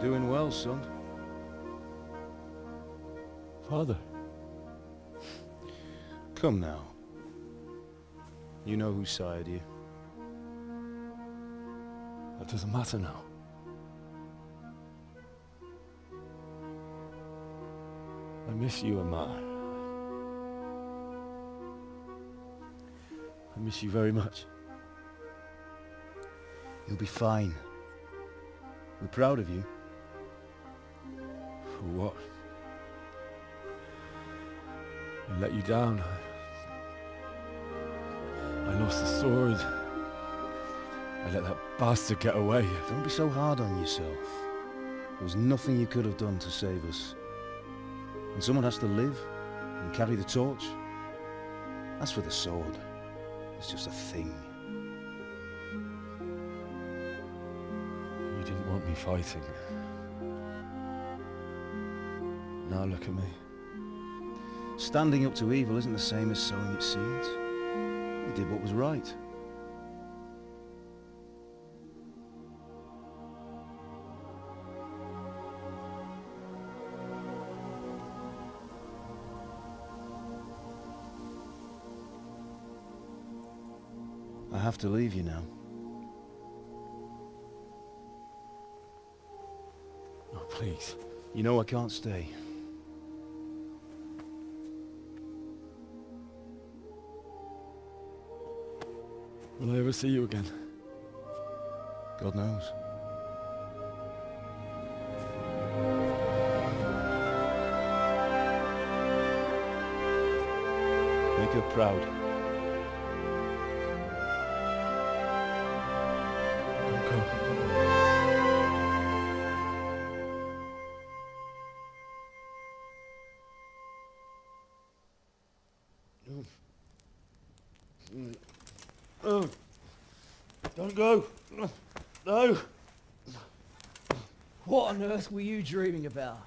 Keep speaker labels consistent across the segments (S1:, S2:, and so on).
S1: Doing well, son.
S2: Father.
S1: Come now. You know who sired you.
S2: That doesn't matter now. I miss you, Emma. I miss you very much.
S1: You'll be fine. We're proud of you.
S2: For what? I let you down. I lost the sword. I let that bastard get away.
S1: Don't be so hard on yourself. There was nothing you could have done to save us. And someone has to live and carry the torch. As for the sword, it's just a thing.
S2: You didn't want me fighting. Now look at me.
S1: Standing up to evil isn't the same as sowing its seeds. You did what was right. I have to leave you now.
S2: Oh, please.
S1: You know I can't stay.
S2: Will I ever see you again?
S1: God knows. Make her proud.
S2: Don't go.
S3: Don't go. No.
S4: What on earth were you dreaming about?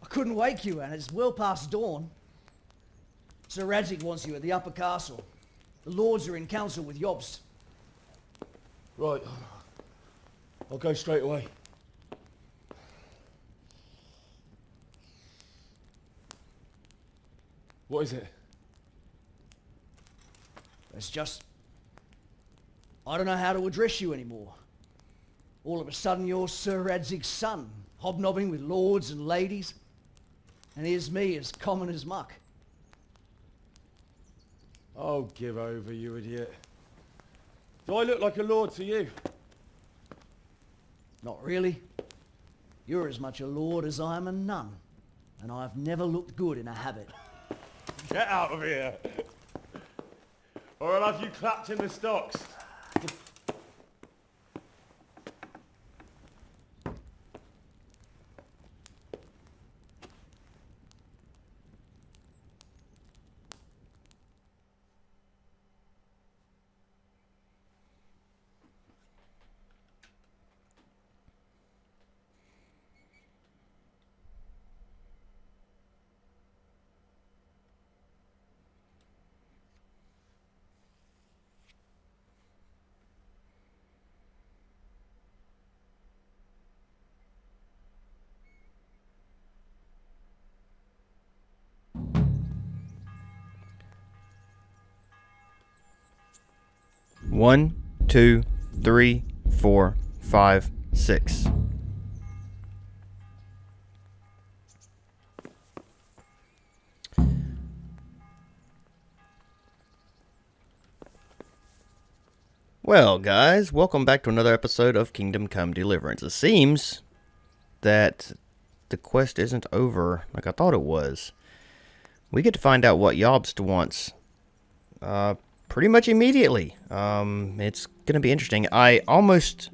S4: I couldn't wake you, and it's well past dawn. Sir Radzig wants you at the upper castle. The lords are in council with Jobst.
S3: Right. I'll go straight away.
S2: What is it?
S4: It's just... I don't know how to address you anymore. All of a sudden you're Sir Radzig's son, hobnobbing with lords and ladies. And here's me, as common as muck.
S3: Oh, give over, you idiot. Do I look like a lord to you?
S4: Not really. You're as much a lord as I am a nun. And I've never looked good in a habit.
S3: Get out of here. Or I'll have you clapped in the stocks.
S5: One, 2, 3, 4, 5, 6. Well, guys, welcome back to another episode of Kingdom Come Deliverance. It seems that the quest isn't over like I thought it was. We get to find out what Jobst wants pretty much immediately. It's going to be interesting. I almost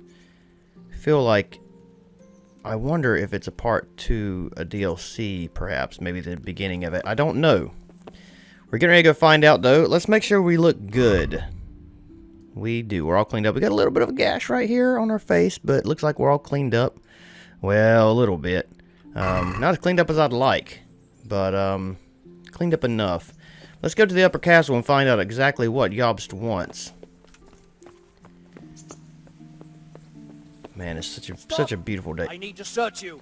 S5: feel like I wonder if it's a part 2, a DLC, perhaps, maybe the beginning of it. I don't know. We're getting ready to go find out, though. Let's make sure we look good. We do. We're all cleaned up. We got a little bit of a gash right here on our face, but it looks like we're all cleaned up. Well, a little bit. Not as cleaned up as I'd like, but cleaned up enough. Let's go to the upper castle and find out exactly what Jobst wants. Man, it's such a beautiful day.
S4: I need to search you.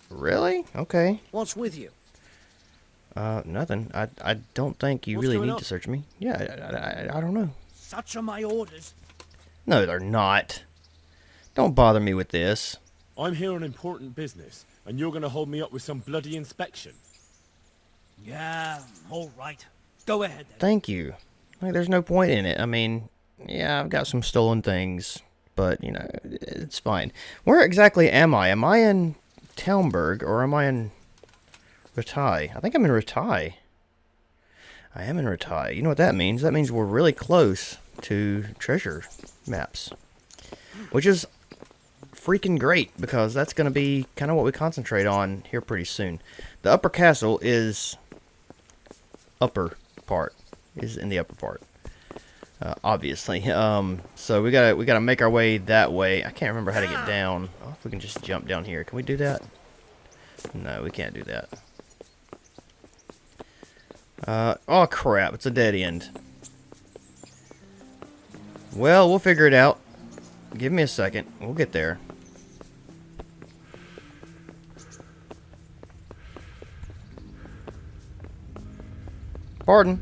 S5: Really? Okay.
S4: What's with you?
S5: Nothing. I don't think you
S4: What's
S5: really
S4: going
S5: need
S4: on?
S5: to search me. Yeah, I don't know.
S4: Such are my orders.
S5: No, they're not. Don't bother me with this.
S3: I'm here on important business, and you're gonna hold me up with some bloody inspection.
S4: Yeah, all right. Go ahead then.
S5: Thank you. Like, there's no point in it. I mean, yeah, I've got some stolen things, but, you know, it's fine. Where exactly am I? Am I in Talmberg, or am I in Ratai? I think I'm in Ratai. I am in Ratai. You know what that means? That means we're really close to treasure maps, which is freaking great, because that's going to be kind of what we concentrate on here pretty soon. The upper castle is in the upper part, obviously. So we gotta make our way that way. I can't remember how to get down. Oh, if we can just jump down here. Can we do that? No, we can't do that. Oh crap, it's a dead end. Well, we'll figure it out. Give me a second. We'll get there. Pardon.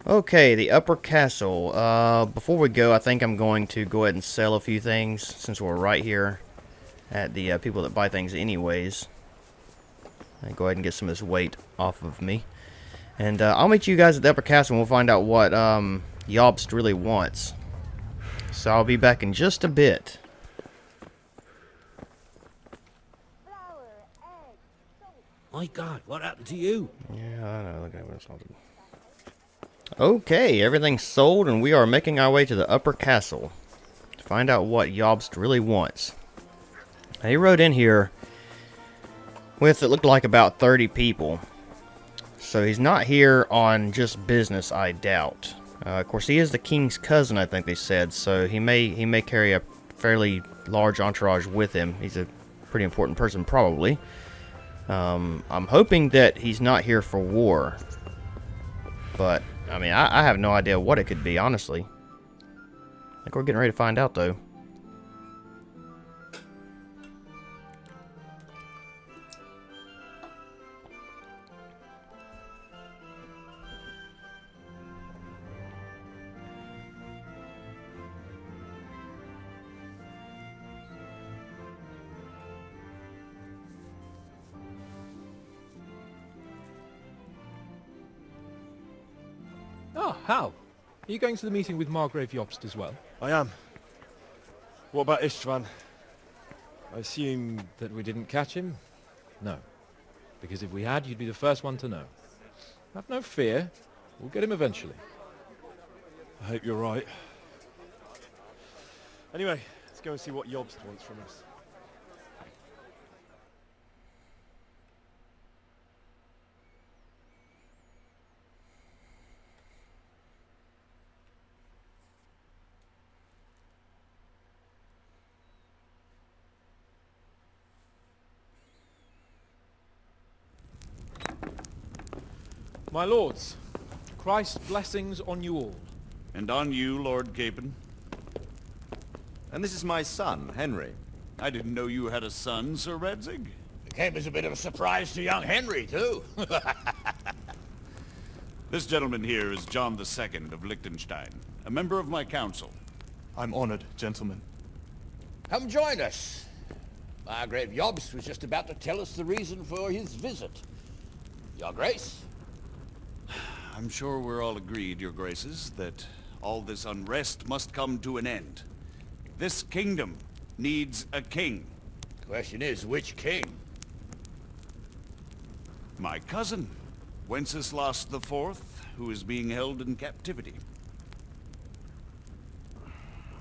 S5: Okay, the upper castle. Before we go, I think I'm going to go ahead and sell a few things, since we're right here at the people that buy things anyways. And go ahead and get some of this weight off of me. And I'll meet you guys at the upper castle, and we'll find out what Jobst really wants. So I'll be back in just a bit.
S4: My God, what happened to you?
S5: Yeah, I know. Look at it. Something. Okay, everything's sold, and we are making our way to the upper castle to find out what Jobst really wants. Now, he rode in here with, it looked like, about 30 people. So he's not here on just business, I doubt. Of course, he is the king's cousin, I think they said, so he may carry a fairly large entourage with him. He's a pretty important person, probably. I'm hoping that he's not here for war. But, I mean, I have no idea what it could be, honestly. I think we're getting ready to find out, though.
S2: Ah, Hal. Are you going to the meeting with Margrave Jobst as well?
S3: I am. What about Istvan? I assume...
S2: That we didn't catch him? No. Because if we had, you'd be the first one to know. Have no fear. We'll get him eventually.
S3: I hope you're right. Anyway, let's go and see what Jobst wants from us.
S2: My lords, Christ's blessings on you all.
S6: And on you, Lord Capon.
S7: And this is my son, Henry.
S6: I didn't know you had a son, Sir Radzig.
S8: It came as a bit of a surprise to young Henry, too.
S6: This gentleman here is John II of Liechtenstein, a member of my council.
S9: I'm honored, gentlemen.
S8: Come join us. Margrave Jobst was just about to tell us the reason for his visit. Your Grace?
S6: I'm sure we're all agreed, Your Graces, that all this unrest must come to an end. This kingdom needs a king.
S8: Question is, which king?
S6: My cousin, Wenceslas IV, who is being held in captivity.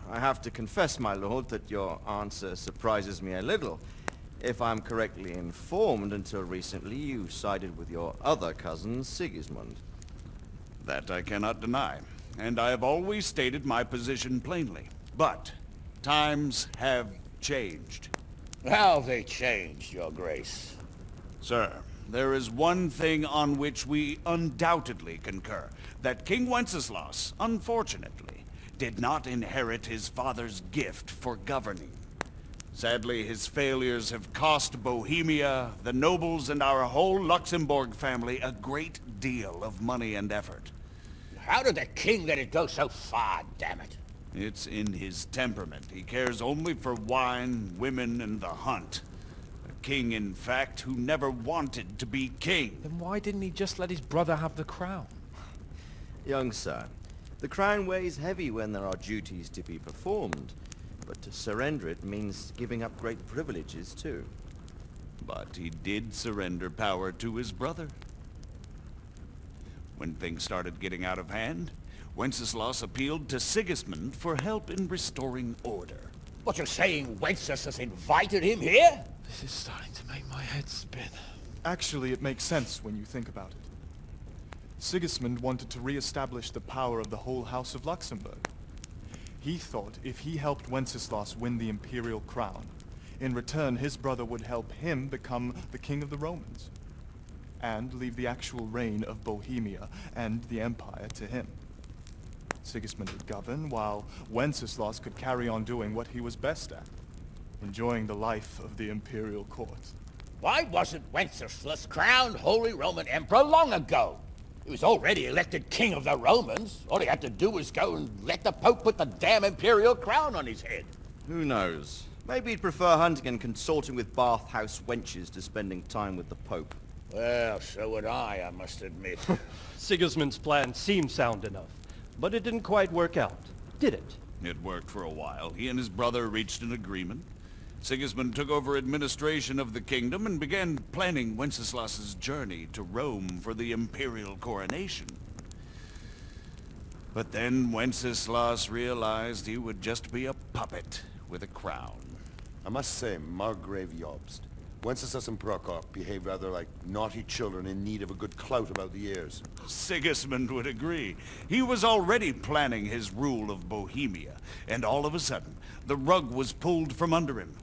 S7: I have to confess, my lord, that your answer surprises me a little. If I'm correctly informed, until recently you sided with your other cousin, Sigismund.
S6: That I cannot deny, and I have always stated my position plainly. But times have changed.
S8: How have they changed, Your Grace?
S6: Sir, there is one thing on which we undoubtedly concur. That King Wenceslas, unfortunately, did not inherit his father's gift for governing. Sadly, his failures have cost Bohemia, the nobles, and our whole Luxembourg family a great deal of money and effort.
S8: How did the king let it go so far, damn it?
S6: It's in his temperament. He cares only for wine, women, and the hunt. A king, in fact, who never wanted to be king.
S2: Then why didn't he just let his brother have the crown?
S7: Young sir, the crown weighs heavy when there are duties to be performed, but to surrender it means giving up great privileges too.
S6: But he did surrender power to his brother. When things started getting out of hand, Wenceslas appealed to Sigismund for help in restoring order.
S8: What, you're saying Wenceslas invited him here?
S2: This is starting to make my head spin.
S9: Actually, it makes sense when you think about it. Sigismund wanted to re-establish the power of the whole House of Luxembourg. He thought if he helped Wenceslas win the imperial crown, in return his brother would help him become the king of the Romans, and leave the actual reign of Bohemia and the empire to him. Sigismund would govern, while Wenceslas could carry on doing what he was best at, enjoying the life of the imperial court.
S8: Why wasn't Wenceslas crowned Holy Roman Emperor long ago? He was already elected King of the Romans. All he had to do was go and let the Pope put the damn imperial crown on his head.
S7: Who knows? Maybe he'd prefer hunting and consorting with bathhouse wenches to spending time with the Pope.
S8: Well, so would I must admit.
S10: Sigismund's plan seemed sound enough, but it didn't quite work out, did it?
S6: It worked for a while. He and his brother reached an agreement. Sigismund took over administration of the kingdom and began planning Wenceslas's journey to Rome for the imperial coronation. But then Wenceslas realized he would just be a puppet with a crown.
S11: I must say, Margrave Jobst, Wenceslas and Prokop behave rather like naughty children in need of a good clout about the ears.
S6: Sigismund would agree. He was already planning his rule of Bohemia, and all of a sudden, the rug was pulled from under him.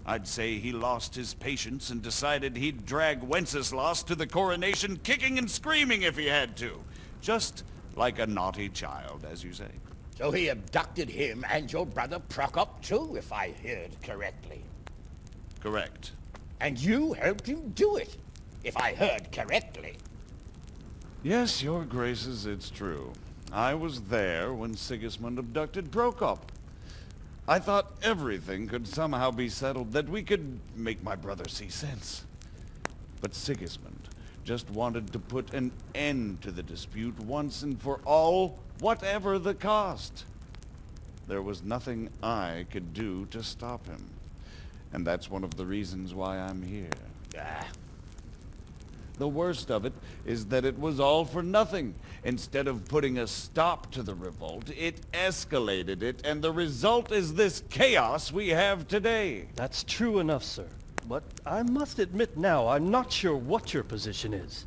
S6: I'd say he lost his patience and decided he'd drag Wenceslas to the coronation kicking and screaming if he had to. Just like a naughty child, as you say.
S8: So he abducted him and your brother Prokop too, if I heard correctly.
S6: Correct.
S8: And you helped him do it, if I heard correctly.
S6: Yes, your graces, it's true. I was there when Sigismund abducted Prokop. I thought everything could somehow be settled, that we could make my brother see sense. But Sigismund just wanted to put an end to the dispute once and for all, whatever the cost. There was nothing I could do to stop him. And that's one of the reasons why I'm here. The worst of it is that it was all for nothing. Instead of putting a stop to the revolt, it escalated it, and the result is this chaos we have today.
S10: That's true enough, sir. But I must admit now, I'm not sure what your position is.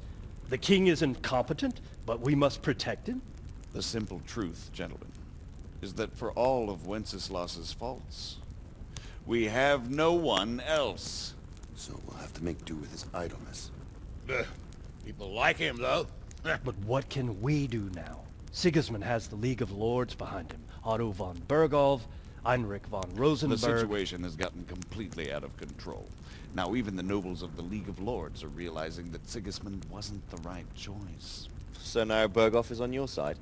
S10: The king is incompetent, but we must protect him?
S6: The simple truth, gentlemen, is that for all of Wenceslas's faults, we have no one else.
S11: So we'll have to make do with his idleness.
S8: People like him, though.
S10: But what can we do now? Sigismund has the League of Lords behind him. Otto von Bergolf, Heinrich von Rosenberg.
S6: The situation has gotten completely out of control. Now even the nobles of the League of Lords are realizing that Sigismund wasn't the right choice.
S7: So now Bergolf is on your side.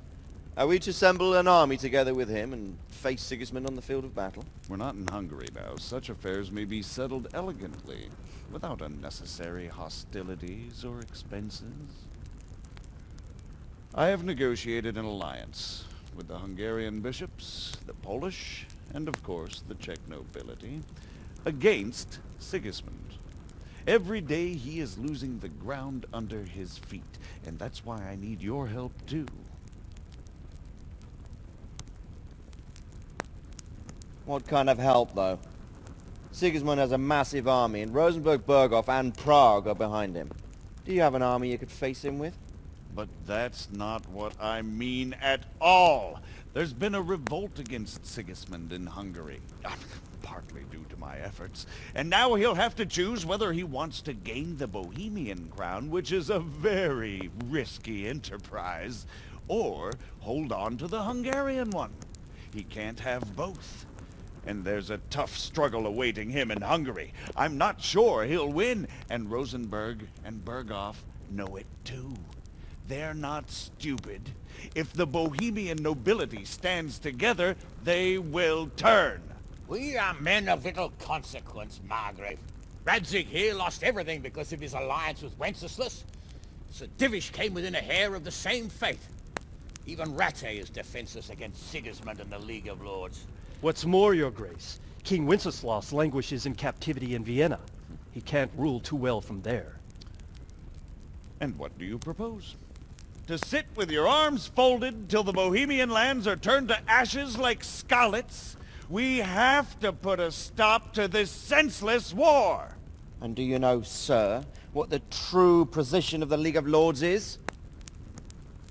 S7: Are we to assemble an army together with him and face Sigismund on the field of battle?
S6: We're not in Hungary now. Such affairs may be settled elegantly, without unnecessary hostilities or expenses. I have negotiated an alliance with the Hungarian bishops, the Polish, and of course the Czech nobility, against Sigismund. Every day he is losing the ground under his feet, and that's why I need your help too.
S7: What kind of help, though? Sigismund has a massive army, and Rosenberg, Berghof, and Prague are behind him. Do you have an army you could face him with?
S6: But that's not what I mean at all. There's been a revolt against Sigismund in Hungary. partly due to my efforts. And now he'll have to choose whether he wants to gain the Bohemian crown, which is a very risky enterprise, or hold on to the Hungarian one. He can't have both. And there's a tough struggle awaiting him in Hungary. I'm not sure he'll win, and Rosenberg and Berghoff know it too. They're not stupid. If the Bohemian nobility stands together, they will turn.
S8: We are men of little consequence, Margrave. Radzig here lost everything because of his alliance with Wenceslas. Sir Divish came within a hair of the same fate. Even Rattay is defenseless against Sigismund and the League of Lords.
S10: What's more, Your Grace, King Wenceslas languishes in captivity in Vienna. He can't rule too well from there.
S6: And what do you propose? To sit with your arms folded till the Bohemian lands are turned to ashes like scarlets? We have to put a stop to this senseless war!
S7: And do you know, sir, what the true position of the League of Lords is?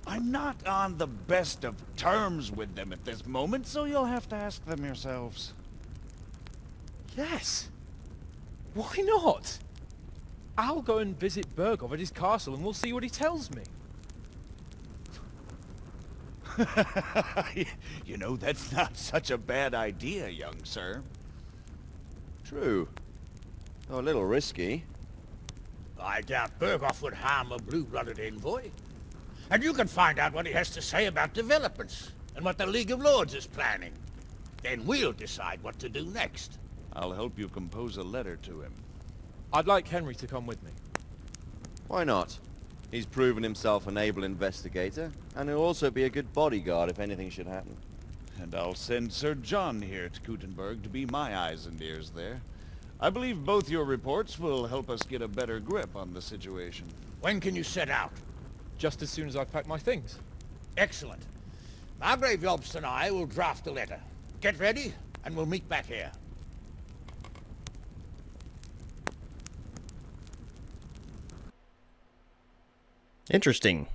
S6: I'm not on the best of terms with them at this moment, so you'll have to ask them yourselves.
S2: Yes. Why not? I'll go and visit Berghoff at his castle and we'll see what he tells me.
S6: You know, that's not such a bad idea, young sir.
S7: True. Though a little risky.
S8: I doubt Berghoff would harm a blue-blooded envoy. And you can find out what he has to say about developments, and what the League of Lords is planning. Then we'll decide what to do next.
S6: I'll help you compose a letter to him.
S2: I'd like Henry to come with me.
S7: Why not? He's proven himself an able investigator, and he'll also be a good bodyguard if anything should happen.
S6: And I'll send Sir John here to Kuttenberg to be my eyes and ears there. I believe both your reports will help us get a better grip on the situation.
S8: When can you set out?
S2: Just as soon as I've packed my things.
S8: Excellent. Margrave Jobst and I will draft a letter. Get ready, and we'll meet back here.
S5: Interesting.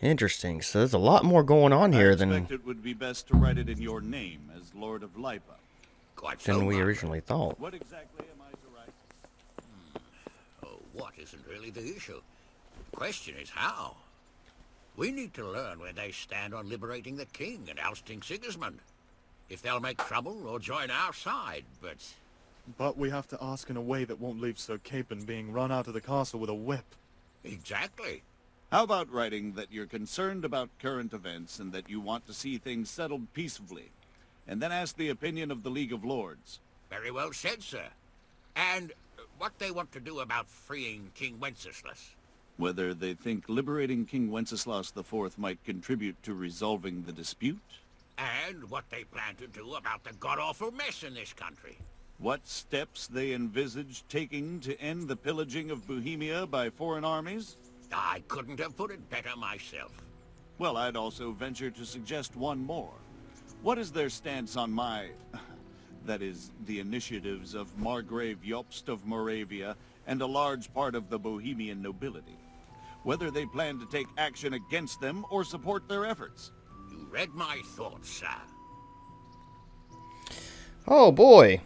S5: Interesting. So there's a lot more going on here
S6: I expect
S5: than
S6: it would be best to write it in your name as Lord of Lipa.
S8: Quite so,
S5: we
S8: Margrave.
S5: originally thought.
S6: What exactly am I to write?
S8: Oh, what isn't really the issue. The question is how. We need to learn where they stand on liberating the king and ousting Sigismund. If they'll make trouble or join our side,
S9: But we have to ask in a way that won't leave Sir Capon being run out of the castle with a whip.
S8: Exactly.
S6: How about writing that you're concerned about current events and that you want to see things settled peacefully, and then ask the opinion of the League of Lords?
S8: Very well said, sir. And what they want to do about freeing King Wenceslas.
S6: Whether they think liberating King Wenceslas IV might contribute to resolving the dispute?
S8: And what they plan to do about the god-awful mess in this country.
S6: What steps they envisage taking to end the pillaging of Bohemia by foreign armies?
S8: I couldn't have put it better myself.
S6: Well, I'd also venture to suggest one more. What is their stance on that is, the initiatives of Margrave Jobst of Moravia and a large part of the Bohemian nobility? Whether they plan to take action against them or support their efforts?
S8: You read my thoughts, sir.
S5: Oh boy.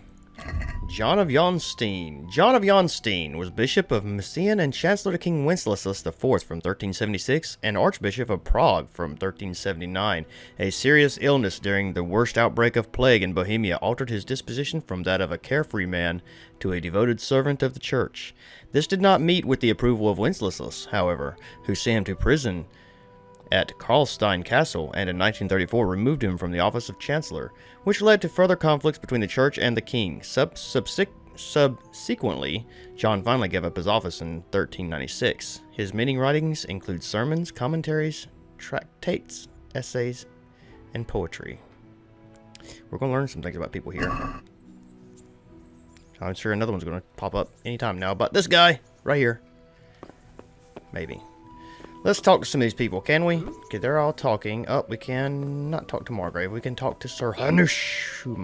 S5: John of Jonstein. John of Jonstein was Bishop of Meissen and Chancellor to King Wenceslas IV from 1376 and Archbishop of Prague from 1379. A serious illness during the worst outbreak of plague in Bohemia altered his disposition from that of a carefree man to a devoted servant of the church. This did not meet with the approval of Wenceslas, however, who sent him to prison at Karlstein Castle, and in 1934 removed him from the office of Chancellor, which led to further conflicts between the church and the king. Subsequently, John finally gave up his office in 1396. His many writings include sermons, commentaries, tractates, essays, and poetry. We're going to learn some things about people here. I'm sure another one's going to pop up anytime now, but this guy right here. Maybe. Let's talk to some of these people, can we? Okay, they're all talking. Oh, we can not talk to Margrave. We can talk to Sir Hanush, who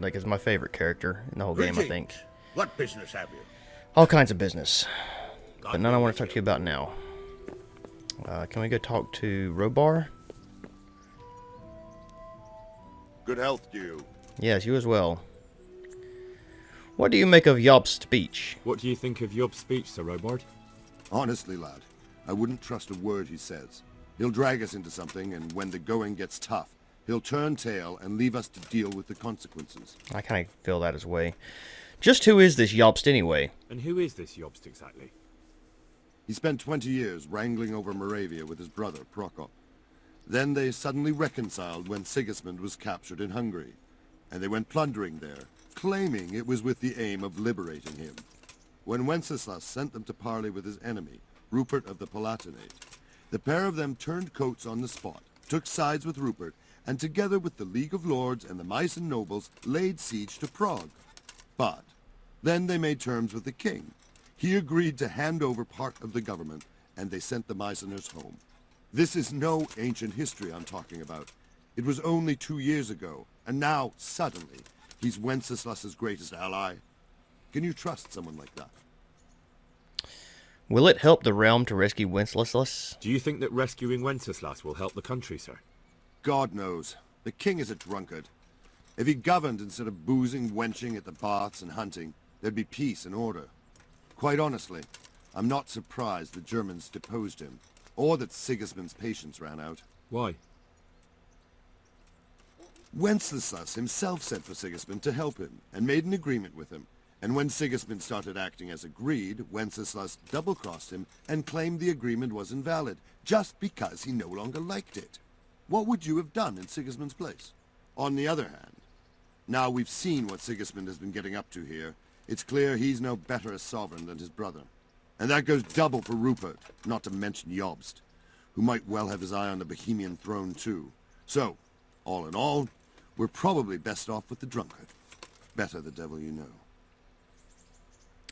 S5: is my favorite character in the whole game, I think.
S8: What business have you?
S5: All kinds of business. But none I want to talk to you about now. Can we go talk to Robar?
S11: Good health to you.
S5: Yes, you as well. What do you make of Jobst's speech?
S2: What do you think of Job's speech, Sir Robard?
S11: Honestly, lad, I wouldn't trust a word he says. He'll drag us into something, and when the going gets tough, he'll turn tail and leave us to deal with the consequences.
S5: I kind of feel that as way. Just who is this Jobst anyway?
S2: And who is this Jobst exactly?
S11: He spent 20 years wrangling over Moravia with his brother, Prokop. Then they suddenly reconciled when Sigismund was captured in Hungary, and they went plundering there, claiming it was with the aim of liberating him. When Wenceslas sent them to parley with his enemy, Rupert of the Palatinate, the pair of them turned coats on the spot, took sides with Rupert, and together with the League of Lords and the Meissen nobles laid siege to Prague. But then they made terms with the king. He agreed to hand over part of the government, and they sent the Meisseners home. This is no ancient history I'm talking about. It was only 2 years ago, and now, suddenly, he's Wenceslas's greatest ally. Can you trust someone like that?
S5: Will it help the realm to rescue Wenceslas?
S2: Do you think that rescuing Wenceslas will help the country, sir?
S11: God knows. The king is a drunkard. If he governed instead of boozing, wenching at the baths and hunting, there'd be peace and order. Quite honestly, I'm not surprised the Germans deposed him, or that Sigismund's patience ran out.
S2: Why?
S11: Wenceslas himself sent for Sigismund to help him, and made an agreement with him. And when Sigismund started acting as agreed, Wenceslas double-crossed him and claimed the agreement was invalid, just because he no longer liked it. What would you have done in Sigismund's place? On the other hand, now we've seen what Sigismund has been getting up to here, it's clear he's no better a sovereign than his brother. And that goes double for Rupert, not to mention Jobst, who might well have his eye on the Bohemian throne too. So, all in all, we're probably best off with the drunkard. Better the devil you know.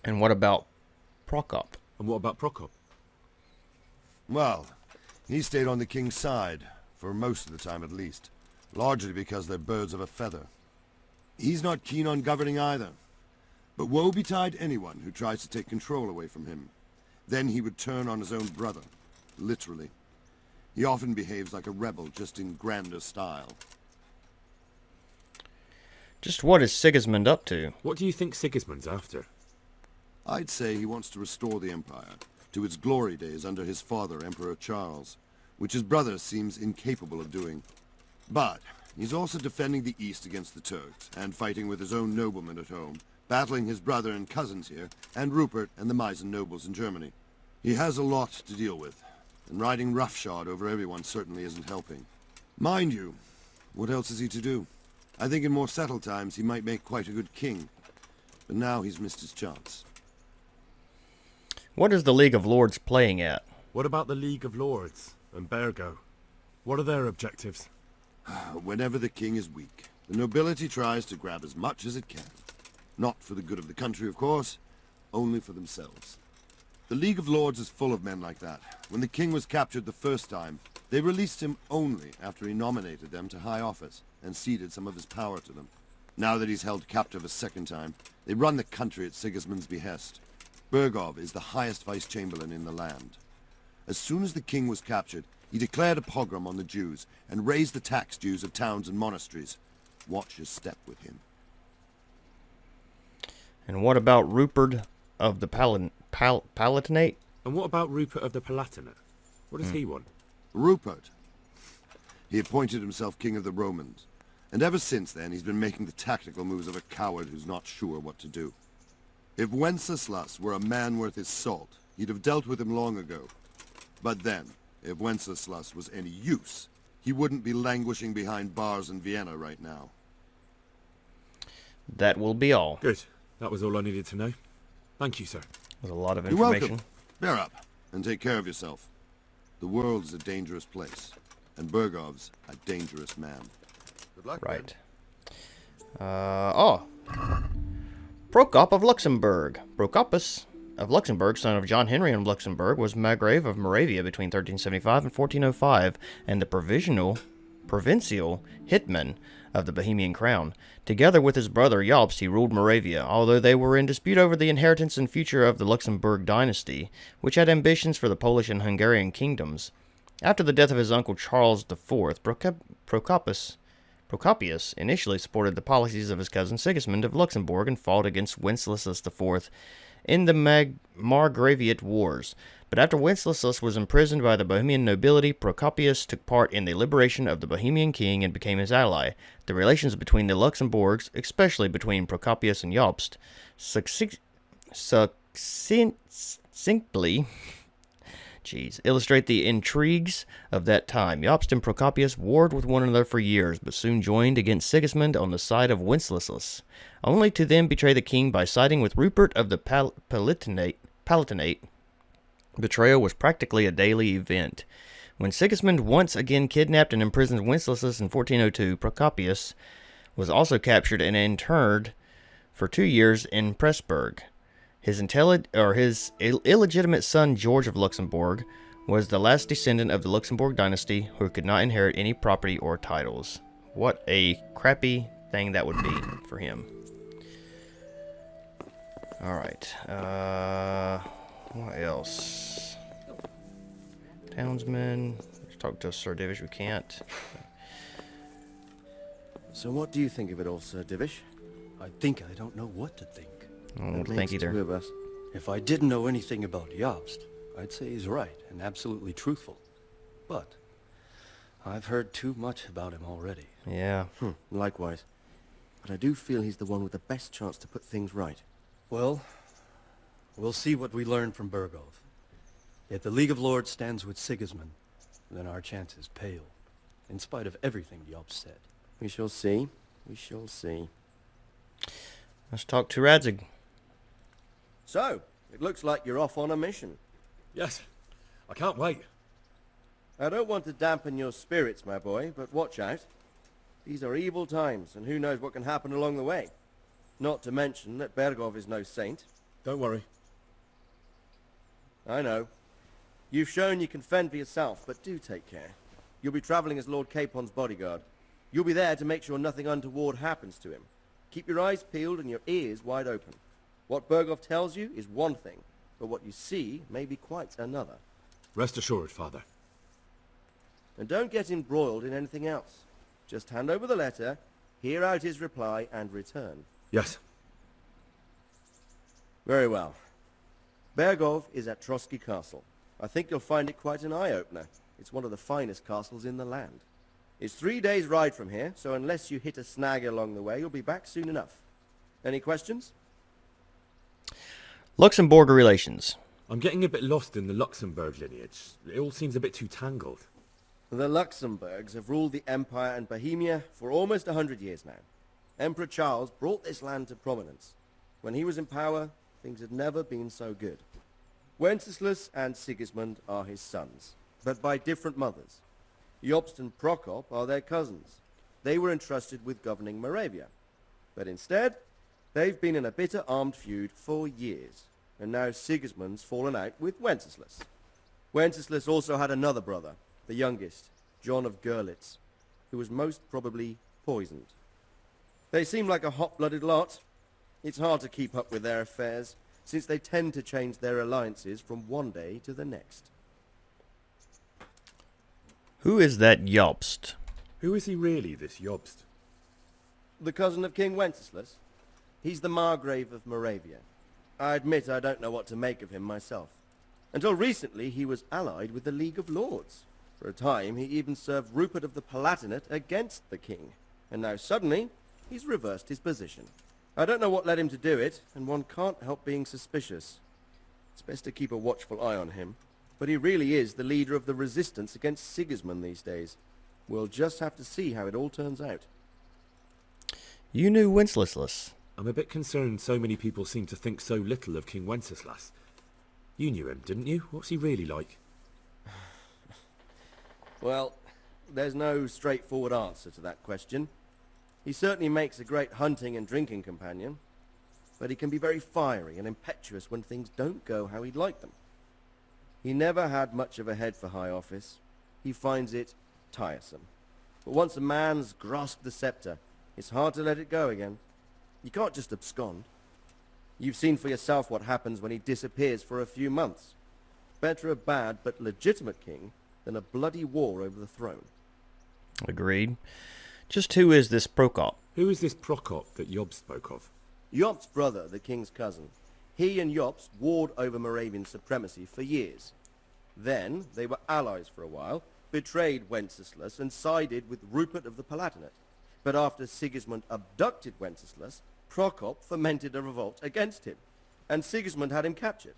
S5: And what about Prokop?
S2: And what about Prokop?
S11: Well, he stayed on the king's side, for most of the time at least, largely because they're birds of a feather. He's not keen on governing either. But woe betide anyone who tries to take control away from him. Then he would turn on his own brother, literally. He often behaves like a rebel, just in grander style.
S5: Just what is Sigismund up to?
S2: What do you think Sigismund's after?
S11: I'd say he wants to restore the Empire to its glory days under his father, Emperor Charles, which his brother seems incapable of doing. But he's also defending the East against the Turks, and fighting with his own noblemen at home, battling his brother and cousins here, and Rupert and the Meissen nobles in Germany. He has a lot to deal with, and riding roughshod over everyone certainly isn't helping. Mind you, what else is he to do? I think in more settled times he might make quite a good king, but now he's missed his chance.
S5: What is the League of Lords playing at?
S3: What about the League of Lords and Bergo? What are their objectives?
S11: Whenever the king is weak, the nobility tries to grab as much as it can. Not for the good of the country, of course, only for themselves. The League of Lords is full of men like that. When the king was captured the first time, they released him only after he nominated them to high office and ceded some of his power to them. Now that he's held captive a second time, they run the country at Sigismund's behest. Bergov is the highest vice-chamberlain in the land. As soon as the king was captured, he declared a pogrom on the Jews and raised the tax dues of towns and monasteries. Watch your step with him.
S5: And what about Rupert of the Palatinate?
S2: And what about Rupert of the Palatinate? What does he want?
S11: Rupert. He appointed himself king of the Romans, and ever since then he's been making the tactical moves of a coward who's not sure what to do. If Wenceslas were a man worth his salt, he'd have dealt with him long ago. But then, if Wenceslas was any use, he wouldn't be languishing behind bars in Vienna right now.
S5: That will be all.
S2: Good. That was all I needed to know. Thank you, sir.
S5: With a lot of
S11: You're
S5: information.
S11: welcome. Bear up, and take care of yourself. The world's a dangerous place, and Bergov's a dangerous man.
S7: Good luck,
S5: Right. Prokop of Luxembourg. Prokopus of Luxembourg, son of John Henry of Luxembourg, was Margrave of Moravia between 1375 and 1405, and the provincial hitman of the Bohemian crown. Together with his brother Jobst, he ruled Moravia, although they were in dispute over the inheritance and future of the Luxembourg dynasty, which had ambitions for the Polish and Hungarian kingdoms. After the death of his uncle Charles IV, Prokopus Procopius initially supported the policies of his cousin Sigismund of Luxembourg and fought against Wenceslas IV in the Margraviate Wars. But after Wenceslas was imprisoned by the Bohemian nobility, Procopius took part in the liberation of the Bohemian king and became his ally. The relations between the Luxembourgs, especially between Procopius and Jobst, succinctly illustrate the intrigues of that time. Jobst and Procopius warred with one another for years, but soon joined against Sigismund on the side of Wenceslas, only to then betray the king by siding with Rupert of the Palatinate. Betrayal was practically a daily event. When Sigismund once again kidnapped and imprisoned Wenceslas in 1402, Procopius was also captured and interned for 2 years in Pressburg. His illegitimate son, George of Luxembourg, was the last descendant of the Luxembourg dynasty who could not inherit any property or titles. What a crappy thing that would be for him. Alright, what else? Townsman. Let's talk to Sir Divish. We can't.
S7: So what do you think of it all, Sir Divish?
S10: I think I don't know what to think.
S5: I don't think either.
S7: Two of us.
S10: If I didn't know anything about Jobst, I'd say he's right and absolutely truthful. But I've heard too much about him already.
S5: Yeah.
S7: Likewise. But I do feel he's the one with the best chance to put things right.
S10: Well, we'll see what we learn from Bergov. If the League of Lords stands with Sigismund, then our chances pale, in spite of everything Jobst said.
S7: We shall see. We shall see.
S5: Let's talk to Radzig.
S7: So, it looks like you're off on a mission.
S2: Yes, I can't wait.
S7: I don't want to dampen your spirits, my boy, but watch out. These are evil times, and who knows what can happen along the way. Not to mention that Bergov is no saint.
S2: Don't worry.
S7: I know. You've shown you can fend for yourself, but do take care. You'll be traveling as Lord Capon's bodyguard. You'll be there to make sure nothing untoward happens to him. Keep your eyes peeled and your ears wide open. What Bergov tells you is one thing, but what you see may be quite another.
S2: Rest assured, Father.
S7: And don't get embroiled in anything else. Just hand over the letter, hear out his reply, and return.
S2: Yes.
S7: Very well. Bergov is at Trotsky Castle. I think you'll find it quite an eye-opener. It's one of the finest castles in the land. It's 3 days' ride from here, so unless you hit a snag along the way, you'll be back soon enough. Any questions?
S5: Luxembourg relations.
S2: I'm getting a bit lost in the Luxembourg lineage. It all seems a bit too tangled.
S7: The Luxembourgs have ruled the Empire and Bohemia for almost 100 years now. Emperor Charles brought this land to prominence. When he was in power, things had never been so good. Wenceslas and Sigismund are his sons, but by different mothers. Jobst and Prokop are their cousins. They were entrusted with governing Moravia. But instead, they've been in a bitter armed feud for years, and now Sigismund's fallen out with Wenceslas. Wenceslas also had another brother, the youngest, John of Görlitz, who was most probably poisoned. They seem like a hot-blooded lot. It's hard to keep up with their affairs, since they tend to change their alliances from one day to the next.
S5: Who is that Jobst?
S2: Who is he really, this Jobst?
S7: The cousin of King Wenceslas. He's the Margrave of Moravia. I admit I don't know what to make of him myself. Until recently, he was allied with the League of Lords. For a time, he even served Rupert of the Palatinate against the king. And now suddenly, he's reversed his position. I don't know what led him to do it, and one can't help being suspicious. It's best to keep a watchful eye on him. But he really is the leader of the resistance against Sigismund these days. We'll just have to see how it all turns out.
S5: You knew Wenceslas.
S2: I'm a bit concerned so many people seem to think so little of King Wenceslas. You knew him, didn't you? What's he really like?
S7: Well, there's no straightforward answer to that question. He certainly makes a great hunting and drinking companion, but he can be very fiery and impetuous when things don't go how he'd like them. He never had much of a head for high office. He finds it tiresome. But once a man's grasped the scepter, it's hard to let it go again. You can't just abscond. You've seen for yourself what happens when he disappears for a few months. Better a bad but legitimate king than a bloody war over the throne.
S5: Agreed. Just who is this Prokop?
S12: Who is this Prokop that Job spoke of?
S7: Jobst's brother, the king's cousin. He and Jobst warred over Moravian supremacy for years. Then they were allies for a while, betrayed Wenceslas and sided with Rupert of the Palatinate. But after Sigismund abducted Wenceslas, Prokop fomented a revolt against him, and Sigismund had him captured.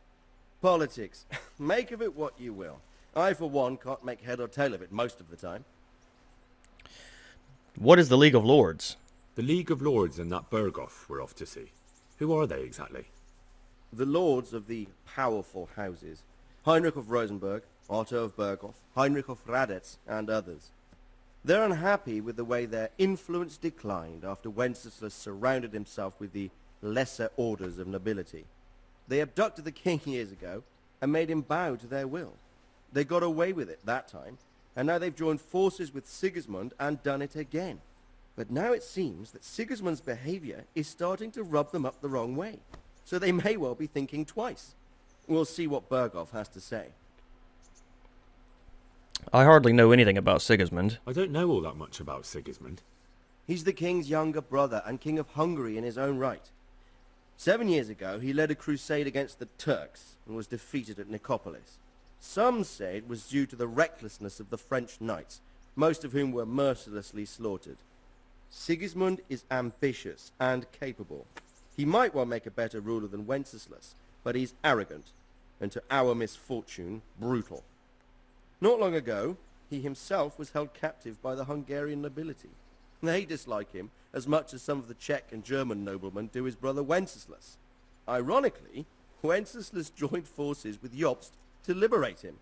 S7: Politics. Make of it what you will. I, for one, can't make head or tail of it most of the time.
S5: What is the League of Lords?
S12: The League of Lords and that Berghoff we're off to see. Who are they exactly?
S7: The lords of the powerful houses. Heinrich of Rosenberg, Otto of Berghoff, Heinrich of Radetz, and others. They're unhappy with the way their influence declined after Wenceslas surrounded himself with the lesser orders of nobility. They abducted the king years ago and made him bow to their will. They got away with it that time, and now they've joined forces with Sigismund and done it again. But now it seems that Sigismund's behavior is starting to rub them up the wrong way, so they may well be thinking twice. We'll see what Berghoff has to say.
S5: I hardly know anything about Sigismund.
S12: I don't know all that much about Sigismund.
S7: He's the king's younger brother and King of Hungary in his own right. 7 years ago, he led a crusade against the Turks and was defeated at Nicopolis. Some say it was due to the recklessness of the French knights, most of whom were mercilessly slaughtered. Sigismund is ambitious and capable. He might well make a better ruler than Wenceslas, but he's arrogant, and to our misfortune, brutal. Not long ago, he himself was held captive by the Hungarian nobility. They dislike him as much as some of the Czech and German noblemen do his brother Wenceslas. Ironically, Wenceslas joined forces with Jobst to liberate him.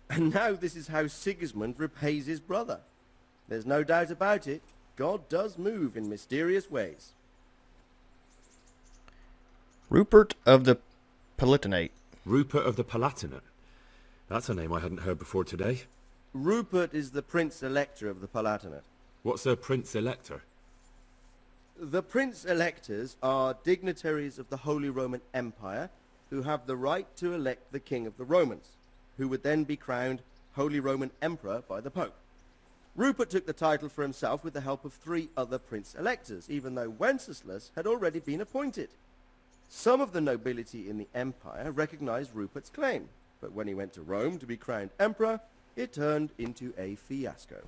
S7: And now this is how Sigismund repays his brother. There's no doubt about it, God does move in mysterious ways.
S5: Rupert of the Palatinate.
S12: Rupert of the Palatinate? That's a name I hadn't heard before today.
S7: Rupert is the Prince Elector of the Palatinate.
S12: What's a Prince Elector?
S7: The Prince Electors are dignitaries of the Holy Roman Empire who have the right to elect the King of the Romans, who would then be crowned Holy Roman Emperor by the Pope. Rupert took the title for himself with the help of 3 other Prince Electors, even though Wenceslas had already been appointed. Some of the nobility in the empire recognized Rupert's claim, but when he went to Rome to be crowned emperor, it turned into a fiasco.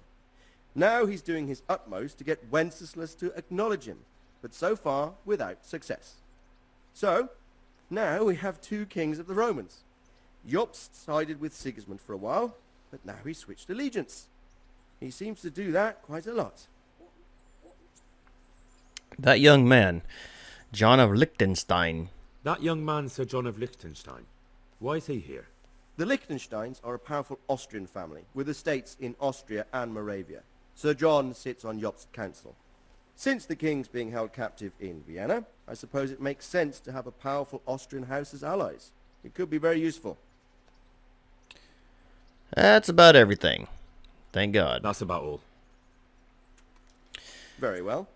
S7: Now he's doing his utmost to get Wenceslas to acknowledge him, but so far without success. So, now we have 2 kings of the Romans. Jobst sided with Sigismund for a while, but now he's switched allegiance. He seems to do that quite a lot.
S5: That young man, John of Liechtenstein.
S12: That young man, Sir John of Liechtenstein. Why is he here?
S7: The Liechtensteins are a powerful Austrian family with estates in Austria and Moravia. Sir John sits on Jobst's council. Since the king's being held captive in Vienna, I suppose it makes sense to have a powerful Austrian house as allies. It could be very useful.
S5: That's about everything. Thank God.
S12: That's about all.
S7: Very well.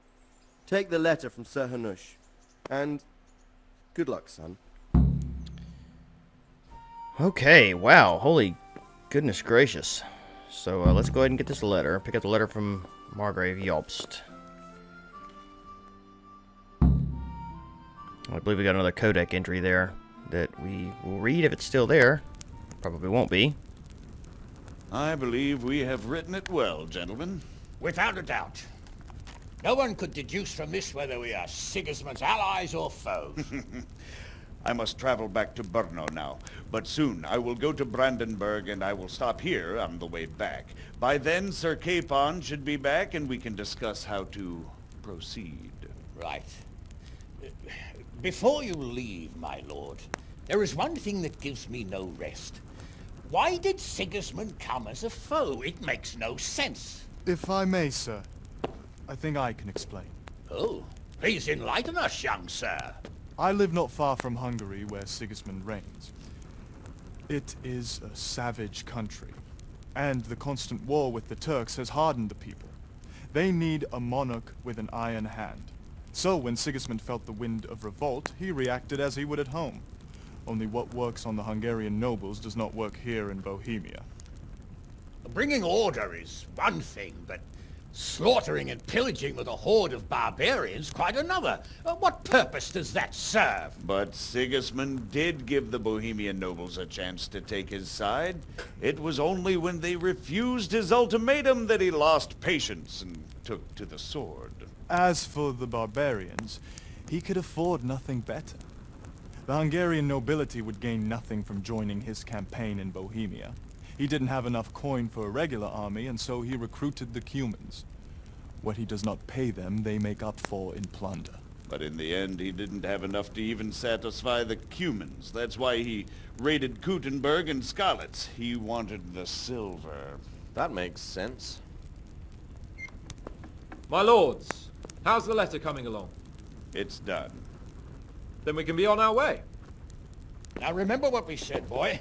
S7: Take the letter from Sir Hanush. And good luck, son.
S5: Okay, wow. Holy goodness gracious. So let's go ahead and get this letter. Pick up the letter from Margrave Jobst. I believe we got another codec entry there that we will read if it's still there. Probably won't be.
S6: I believe we have written it well, gentlemen.
S8: Without a doubt. No one could deduce from this whether we are Sigismund's allies or foes.
S6: I must travel back to Brno now, but soon I will go to Brandenburg and I will stop here on the way back. By then, Sir Capon should be back and we can discuss how to proceed.
S8: Right. Before you leave, my lord, there is one thing that gives me no rest. Why did Sigismund come as a foe? It makes no sense.
S9: If I may, sir, I think I can explain.
S8: Oh, please enlighten us, young sir.
S9: I live not far from Hungary, where Sigismund reigns. It is a savage country, and the constant war with the Turks has hardened the people. They need a monarch with an iron hand. So when Sigismund felt the wind of revolt, he reacted as he would at home. Only what works on the Hungarian nobles does not work here in Bohemia.
S8: Bringing order is one thing, but Slaughtering and pillaging with a horde of barbarians, quite another. What purpose does that serve?
S6: But Sigismund did give the Bohemian nobles a chance to take his side. It was only when they refused his ultimatum that he lost patience and took to the sword.
S9: As for the barbarians, he could afford nothing better. The Hungarian nobility would gain nothing from joining his campaign in Bohemia. He didn't have enough coin for a regular army, and so he recruited the Cumans. What he does not pay them, they make up for in plunder.
S6: But in the end, he didn't have enough to even satisfy the Cumans. That's why he raided Kuttenberg and Skalitz. He wanted the silver.
S13: That makes sense.
S2: My lords, how's the letter coming along?
S6: It's done.
S2: Then we can be on our way.
S8: Now remember what we said, boy.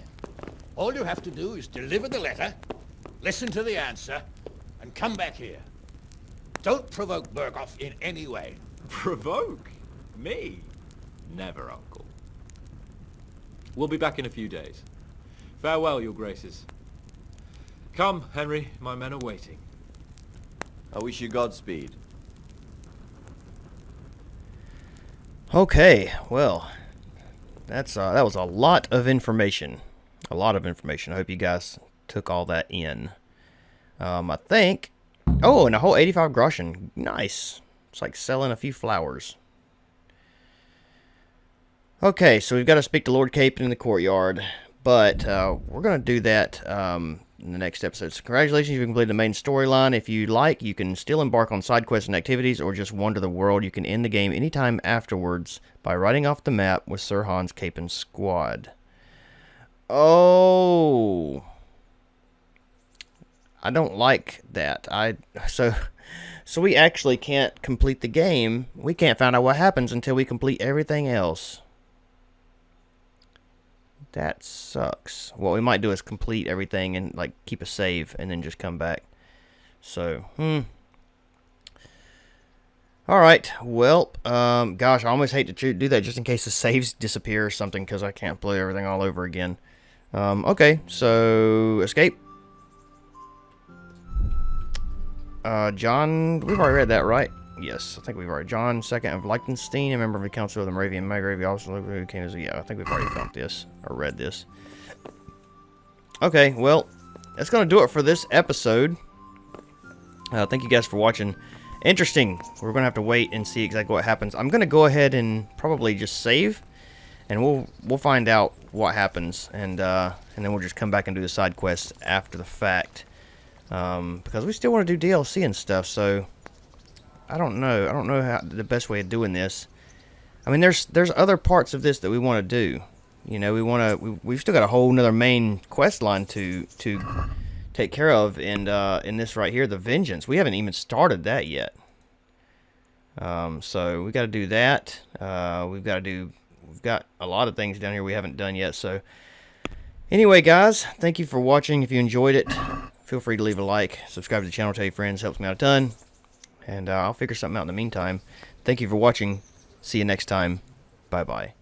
S8: All you have to do is deliver the letter, listen to the answer, and come back here. Don't provoke Berghoff in any way.
S2: Provoke? Me? Never, Uncle. We'll be back in a few days. Farewell, your graces. Come, Henry, my men are waiting.
S13: I wish you Godspeed.
S5: Okay, well, that was a lot of information. A lot of information. I hope you guys took all that in. I think... Oh, and a whole 85 groschen. Nice. It's like selling a few flowers. Okay, so we've got to speak to Lord Capon in the courtyard. But we're going to do that in the next episode. So congratulations, you've completed the main storyline. If you like, you can still embark on side quests and activities or just wander the world. You can end the game anytime afterwards by writing off the map with Sir Hans Capon's squad. Oh, I don't like that. So we actually can't complete the game. We can't find out what happens until we complete everything else. That sucks. What we might do is complete everything and like keep a save and then just come back. So, Alright, well, gosh, I almost hate to do that just in case the saves disappear or something because I can't play everything all over again. Okay, so escape. John, we've already read that, right? Yes, I think we've already. John II of Liechtenstein, a member of the Council of the Moravian Margrave, also who came as yeah, I think we've already found this or read this. Okay, well, that's gonna do it for this episode. Thank you guys for watching. Interesting. We're gonna have to wait and see exactly what happens. I'm gonna go ahead and probably just save, and we'll find out what happens, and then we'll just come back and do the side quests after the fact, because we still want to do DLC and stuff. So I don't know how the best way of doing this. I mean, there's other parts of this that we want to do. You know, we've still got a whole nother main quest line to take care of, and in this right here, the Vengeance, we haven't even started that yet. So we got to do that. We've got a lot of things down here we haven't done yet. So anyway, guys, thank you for watching. If you enjoyed it, feel free to leave a like, subscribe to the channel, tell your friends, helps me out a ton. And I'll figure something out in the meantime. Thank you for watching. See you next time. Bye-bye.